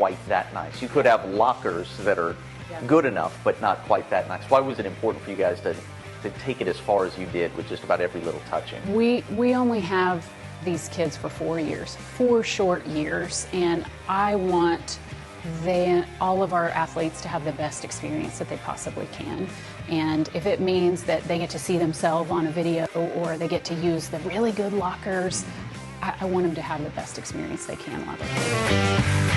quite that nice. You could have lockers that are good enough, but not quite that nice. Why was it important for you guys to take it as far as you did with just about every little touching? We only have these kids for 4 years, 4 short years, and I want all of our athletes to have the best experience that they possibly can. And if it means that they get to see themselves on a video or they get to use the really good lockers, I want them to have the best experience they can while they're here.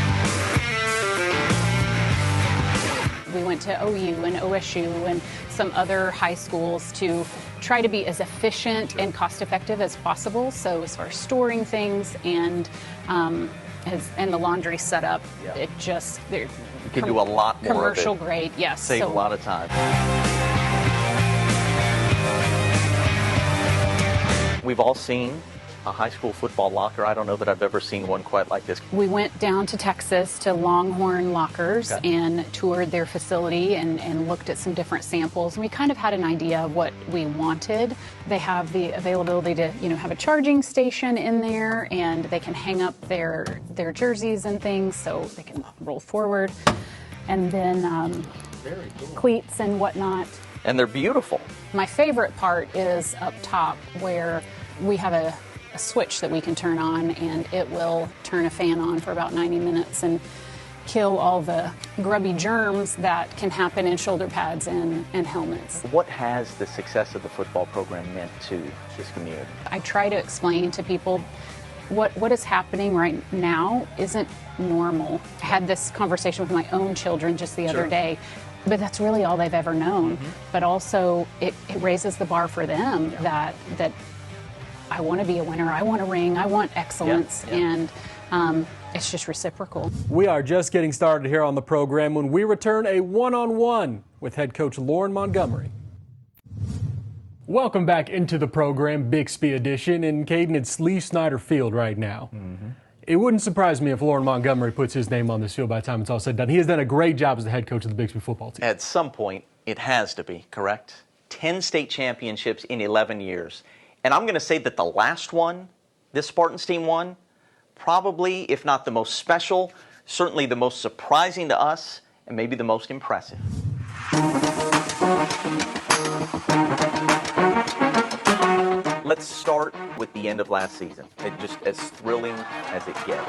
We went to OU and OSU and some other high schools to try to be as efficient and cost effective as possible. So as far as storing things and the laundry setup, it just you can do a lot more commercial of it. grade. Yes, Save a lot of time. We've all seen a high school football locker. I don't know that I've ever seen one quite like this. We went down to Texas to Longhorn Lockers and toured their facility and looked at some different samples. And we kind of had an idea of what we wanted. They have the availability to, have a charging station in there, and they can hang up their jerseys and things so they can roll forward. And then Very cool. Cleats and whatnot. And they're beautiful. My favorite part is up top where we have a switch that we can turn on, and it will turn a fan on for about 90 minutes and kill all the grubby germs that can happen in shoulder pads and helmets. What has the success of the football program meant to this community? I try to explain to people what is happening right now isn't normal. I had this conversation with my own children just the other day, but that's really all they've ever known. But also it raises the bar for them that I want to be a winner, I want a ring, I want excellence, and it's just reciprocal. We are just getting started here on the program when we return a one-on-one with head coach Lauren Montgomery. Welcome back into the program, Bixby edition, and Caden, it's Lee Snyder Field right now. It wouldn't surprise me if Lauren Montgomery puts his name on this field by the time it's all said and done. He has done a great job as the head coach of the Bixby football team. At some point, it has to be, correct? 10 state championships in 11 years. And I'm going to say that the last one this Spartans team won, probably, if not the most special, certainly the most surprising to us, and maybe the most impressive. Let's start with the end of last season. It's just as thrilling as it gets.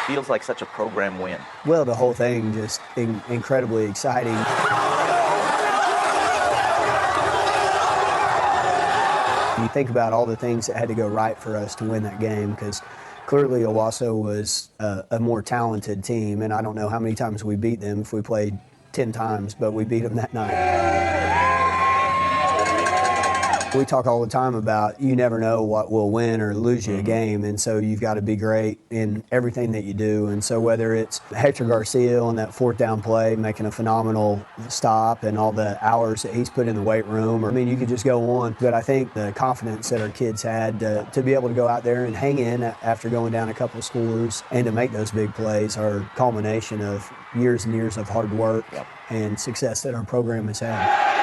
Feels like such a program win. Well, the whole thing just incredibly exciting. You think about all the things that had to go right for us to win that game, because clearly Owasso was a more talented team, and I don't know how many times we beat them if we played 10 times, but we beat them that night. We talk all the time about you never know what will win or lose you a game, and so you've got to be great in everything that you do. And so whether it's Hector Garcia on that 4th down play making a phenomenal stop and all the hours that he's put in the weight room, or I mean, you could just go on. But I think the confidence that our kids had to be able to go out there and hang in after going down a couple of scores and to make those big plays are a culmination of years and years of hard work and success that our program has had.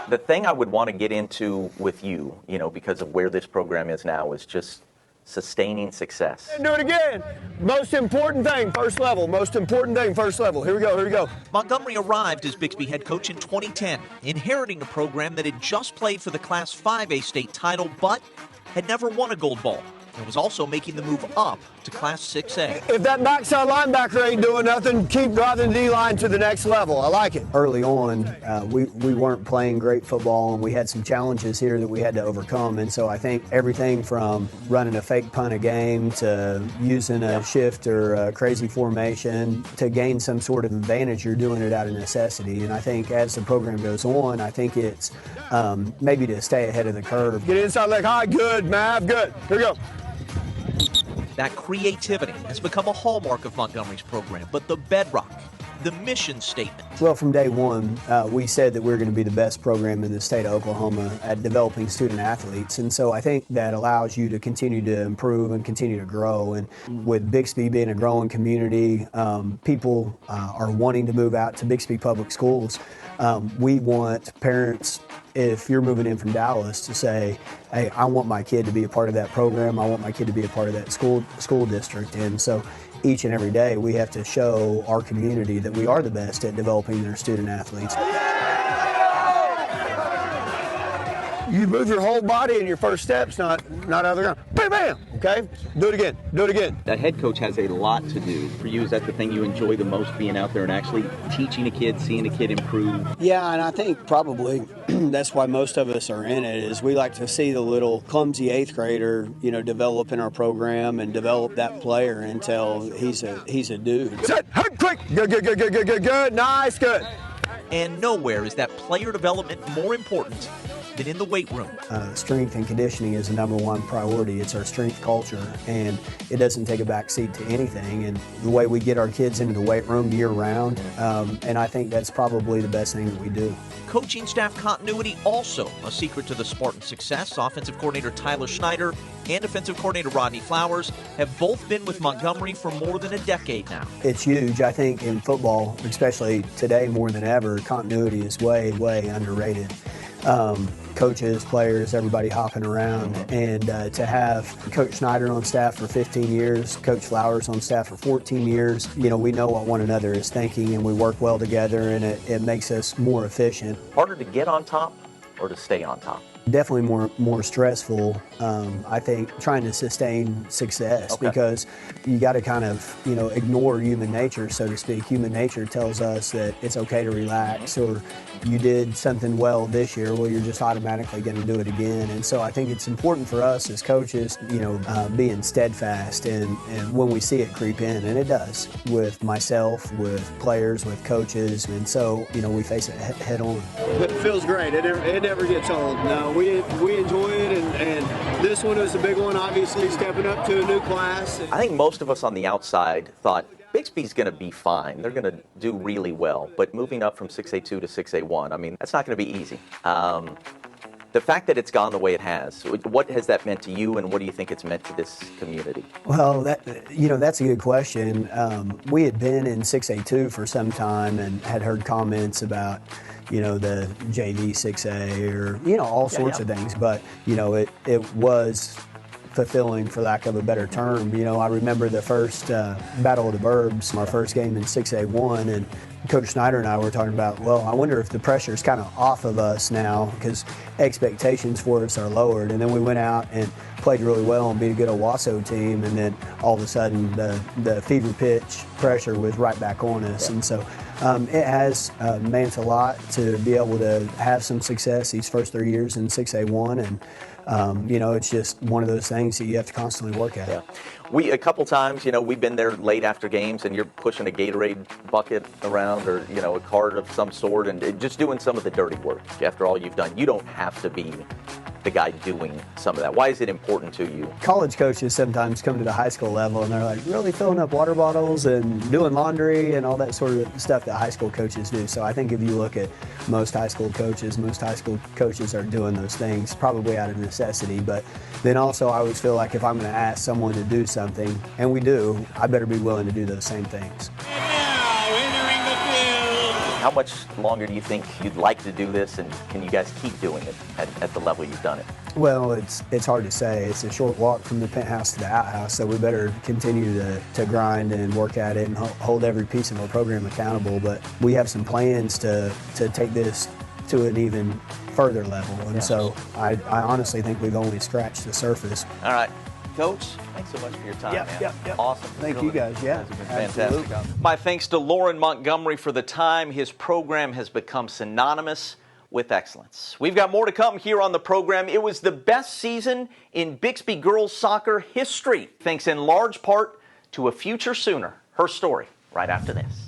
The thing I would want to get into with you, because of where this program is now, is just sustaining success. Do it again. Most important thing, first level. Most important thing, first level. Here we go. Montgomery arrived as Bixby head coach in 2010, inheriting a program that had just played for the Class 5A state title, but had never won a gold ball. And was also making the move up to Class 6A. If that backside linebacker ain't doing nothing, keep driving the D-line to the next level. I like it. Early on, we weren't playing great football, and we had some challenges here that we had to overcome. And so I think everything from running a fake punt a game to using a shift or a crazy formation to gain some sort of advantage, you're doing it out of necessity. And I think as the program goes on, I think it's maybe to stay ahead of the curve. Get inside leg high, good, Mav, good. Here we go. That creativity has become a hallmark of Montgomery's program, but the bedrock, the mission statement. Well, from day one, we said that we're going to be the best program in the state of Oklahoma at developing student athletes. And so I think that allows you to continue to improve and continue to grow. And with Bixby being a growing community, people are wanting to move out to Bixby Public Schools. We want parents, if you're moving in from Dallas, to say, hey, I want my kid to be a part of that program. I want my kid to be a part of that school district. And so each and every day we have to show our community that we are the best at developing their student athletes. You move your whole body in your first steps, not out of the ground. Bam, bam, okay? Do it again, do it again. That head coach has a lot to do. For you, is that the thing you enjoy the most, being out there and actually teaching a kid, seeing a kid improve? Yeah, and I think probably that's why most of us are in it, is we like to see the little clumsy 8th grader, develop in our program and develop that player until he's a dude. Set, hut, quick, good, nice, good. And nowhere is that player development more important than in the weight room. Strength and conditioning is the #1 priority. It's our strength culture, and it doesn't take a back seat to anything. And the way we get our kids into the weight room year-round, and I think that's probably the best thing that we do. Coaching staff continuity also a secret to the Spartan success. Offensive coordinator Tyler Schneider and defensive coordinator Rodney Flowers have both been with Montgomery for more than a decade now. It's huge. I think in football, especially today more than ever, continuity is way, way underrated. Coaches, players, everybody hopping around, and to have Coach Schneider on staff for 15 years, Coach Flowers on staff for 14 years, we know what one another is thinking, and we work well together, and it makes us more efficient. Harder to get on top or to stay on top? Definitely more stressful, I think, trying to sustain success, because you got to kind of, ignore human nature, so to speak. Human nature tells us that it's okay to relax, or you did something well this year, well, you're just automatically going to do it again. And so I think it's important for us as coaches, being steadfast, and when we see it creep in, and it does, with myself, with players, with coaches, and so, we face it head on. It feels great. It never gets old. No, we enjoy it, and this one was a big one, obviously, stepping up to a new class. I think most of us on the outside thought Bixby's going to be fine. They're going to do really well. But moving up from 6A2 to 6A1, that's not going to be easy. The fact that it's gone the way it has, what has that meant to you, and what do you think it's meant to this community? Well, that's a good question. We had been in 6A2 for some time and had heard comments about, the JV 6A or, all sorts of things. But, it was fulfilling, for lack of a better term. I remember the first Battle of the Burbs, our first game in 6A1, and Coach Schneider and I were talking about, well, I wonder if the pressure is kind of off of us now, because expectations for us are lowered. And then we went out and played really well and beat a good Owasso team, and then all of a sudden the fever pitch pressure was right back on us. And so it has meant a lot to be able to have some success these first 3 years in 6A1, and it's just one of those things that you have to constantly work at. Yeah. A couple times, we've been there late after games, and you're pushing a Gatorade bucket around, or, a cart of some sort, and just doing some of the dirty work after all you've done. You don't have to be the guy doing some of that. Why is it important to you? College coaches sometimes come to the high school level and they're like really filling up water bottles and doing laundry and all that sort of stuff that high school coaches do. So I think if you look at most high school coaches are doing those things probably out of necessity. But then also I always feel like if I'm going to ask someone to do something, and we do, I better be willing to do those same things. How much longer do you think you'd like to do this, and can you guys keep doing it at the level you've done it? Well, it's hard to say. It's a short walk from the penthouse to the outhouse, so we better continue to grind and work at it and hold every piece of our program accountable. But we have some plans to take this to an even further level, and so I honestly think we've only scratched the surface. All right. Coach, thanks so much for your time, man. Yep. Awesome. Thank you guys. Yeah, It's been fantastic. absolutely. My thanks to Lauren Montgomery for the time. His program has become synonymous with excellence. We've got more to come here on the program. It was the best season in Bixby girls soccer history, thanks in large part to a future Sooner. Her story right after this.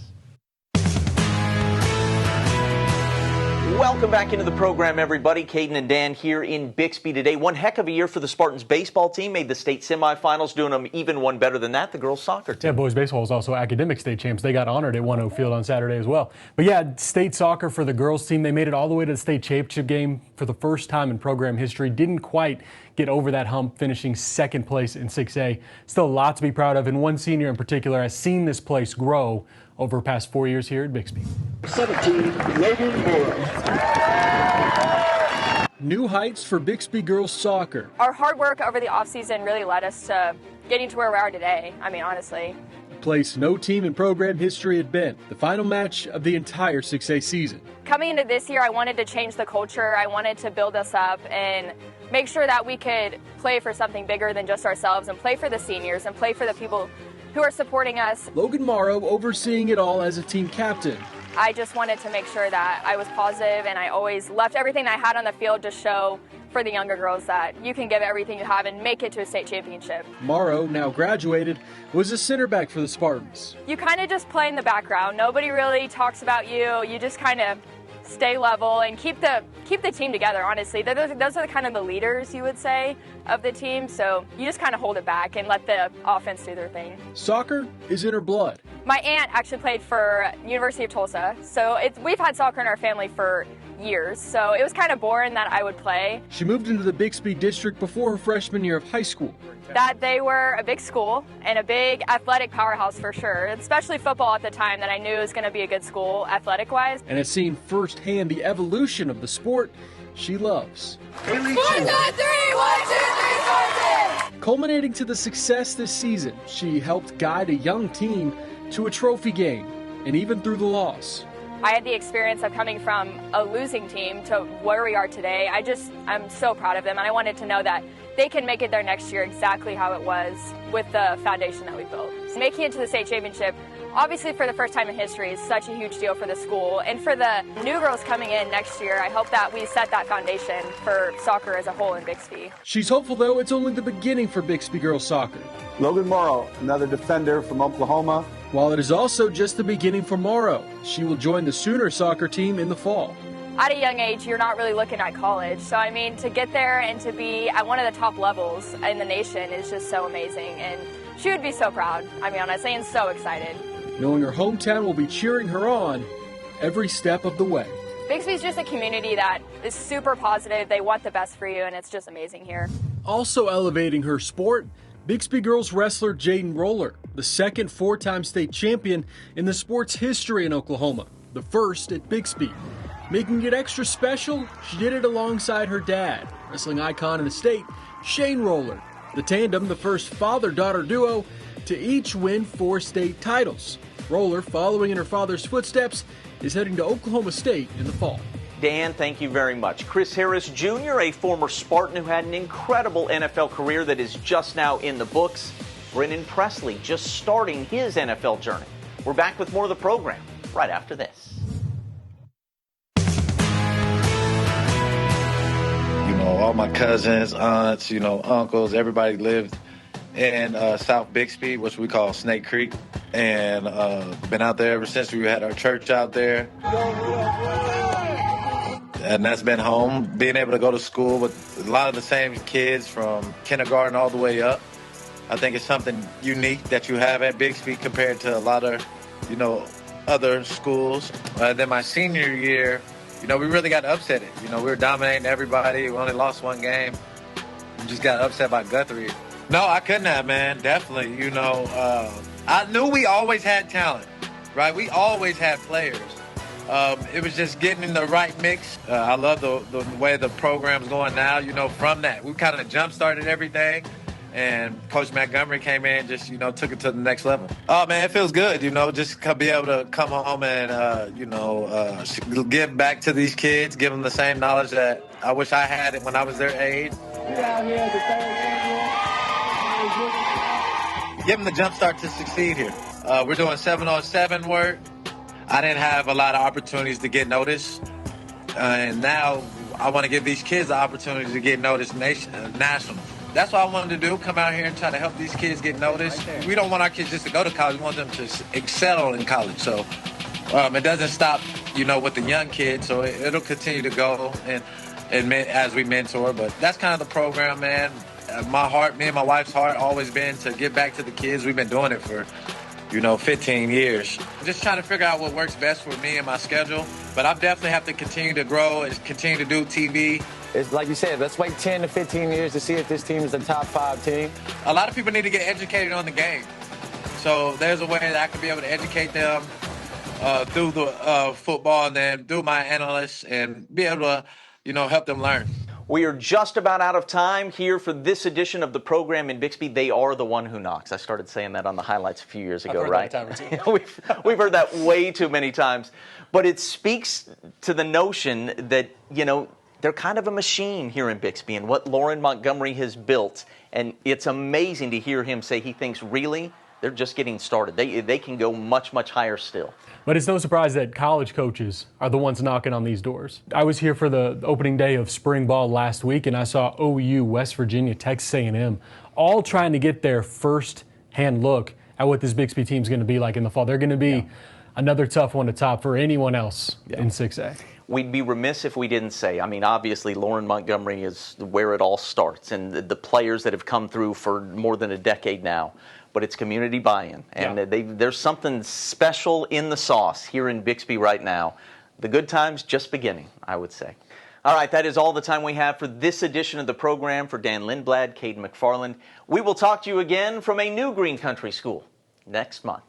Welcome back into the program, everybody. Caden and Dan here in Bixby today. One heck of a year for the Spartans baseball team. Made the state semifinals, doing them even one better than that, the girls soccer team. Yeah, boys baseball was also academic state champs. They got honored at 1-0 Field on Saturday as well. But yeah, state soccer for the girls team. They made it all the way to the state championship game for the first time in program history. Didn't quite get over that hump, finishing second place in 6A. Still a lot to be proud of, and one senior in particular has seen this place grow over the past 4 years here at Bixby. 17, Logan Morrow. New heights for Bixby girls soccer. Our hard work over the offseason really led us to getting to where we are today. I mean, honestly. Place no team in program history had been the final match of the entire 6A season. Coming into this year, I wanted to change the culture. I wanted to build us up and make sure that we could play for something bigger than just ourselves and play for the seniors and play for the people who are supporting us. Logan Morrow overseeing it all as a team captain. I just wanted to make sure that I was positive, and I always left everything I had on the field to show for the younger girls that you can give everything you have and make it to a state championship. Morrow, now graduated, was a center back for the Spartans. You kind of just play in the background. Nobody really talks about you. You just kind of stay level and keep the team together, honestly. Those are kind of the leaders, you would say, of the team. So you just kind of hold it back and let the offense do their thing. Soccer is in her blood. My aunt actually played for University of Tulsa, so we've had soccer in our family for years, so it was kind of boring that I would play. She moved into the Bixby district before her freshman year of high school. That they were a big school and a big athletic powerhouse for sure, especially football at the time, that I knew was going to be a good school athletic-wise. And has seen firsthand the evolution of the sport she loves. 1, 2, 3, 1, 2, 3, Spartans! Culminating to the success this season, she helped guide a young team to a trophy game, and even through the loss. I had the experience of coming from a losing team to where we are today. I'm so proud of them, and I wanted to know that they can make it there next year exactly how it was with the foundation that we built. So making it to the state championship, obviously for the first time in history, is such a huge deal for the school. And for the new girls coming in next year, I hope that we set that foundation for soccer as a whole in Bixby. She's hopeful, though, it's only the beginning for Bixby girls soccer. Logan Morrow, another defender from Oklahoma. While it is also just the beginning for Morrow, she will join the Sooner soccer team in the fall. At a young age, you're not really looking at college. So, I mean, to get there and to be at one of the top levels in the nation is just so amazing. And she would be so proud, I mean, honestly, and so excited. Knowing her hometown will be cheering her on every step of the way. Bixby's just a community that is super positive. They want the best for you, and it's just amazing here. Also elevating her sport, Bixby girls wrestler Jaden Roller, the second four-time state champion in the sport's history in Oklahoma, the first at Bixby. Making it extra special, she did it alongside her dad, wrestling icon in the state, Shane Roller. The tandem, the first father-daughter duo to each win 4 state titles. Roller, following in her father's footsteps, is heading to Oklahoma State in the fall. Dan, thank you very much. Chris Harris Jr., a former Spartan who had an incredible NFL career that is just now in the books. Brennan Presley just starting his NFL journey. We're back with more of the program right after this. You know, all my cousins, aunts, uncles, everybody lived in South Bixby, which we call Snake Creek, and been out there ever since. We had our church out there. And that's been home, being able to go to school with a lot of the same kids from kindergarten all the way up. I think it's something unique that you have at Bixby compared to a lot of, other schools. Then my senior year, we really got upset it. We were dominating everybody. We only lost 1 game. We just got upset by Guthrie. No, I couldn't have, man. Definitely. I knew we always had talent, right? We always had players. It was just getting in the right mix. I love the way the program's going now. From that, we kind of jump-started everything. And Coach Montgomery came in and just, took it to the next level. Oh, man, it feels good, just to be able to come home and, give back to these kids, give them the same knowledge that I wish I had when I was their age. Give them the jump start to succeed here. We're doing 7-on-7 work. I didn't have a lot of opportunities to get noticed. And now I want to give these kids the opportunity to get noticed national. That's what I wanted to do, come out here and try to help these kids get noticed. We don't want our kids just to go to college. We want them to excel in college. So it doesn't stop, with the young kids. So it'll continue to go and as we mentor. But that's kind of the program, man. My heart, me and my wife's heart, always been to give back to the kids. We've been doing it for 15 years. Just trying to figure out what works best for me and my schedule. But I definitely have to continue to grow and continue to do TV. It's like you said, let's wait 10 to 15 years to see if this team is a top 5 team. A lot of people need to get educated on the game. So there's a way that I can be able to educate them through the football and then through my analysts and be able to, help them learn. We are just about out of time here for this edition of the program in Bixby. They are the one who knocks. I started saying that on the highlights a few years ago, right? That a time or two. we've heard that way too many times. But it speaks to the notion that, they're kind of a machine here in Bixby and what Lauren Montgomery has built. And it's amazing to hear him say he thinks really they're just getting started. They can go much, much higher still. But it's no surprise that college coaches are the ones knocking on these doors. I was here for the opening day of spring ball last week, and I saw OU, West Virginia, Texas A&M, all trying to get their first-hand look at what this Bixby team's going to be like in the fall. They're going to be another tough one to top for anyone else in 6A. We'd be remiss if we didn't say, obviously Lauren Montgomery is where it all starts, and the players that have come through for more than a decade now. But it's community buy-in, and there's something special in the sauce here in Bixby right now. The good times just beginning, I would say. All right, that is all the time we have for this edition of the program. For Dan Lindblad, Caden McFarland, we will talk to you again from a new Green Country school next month.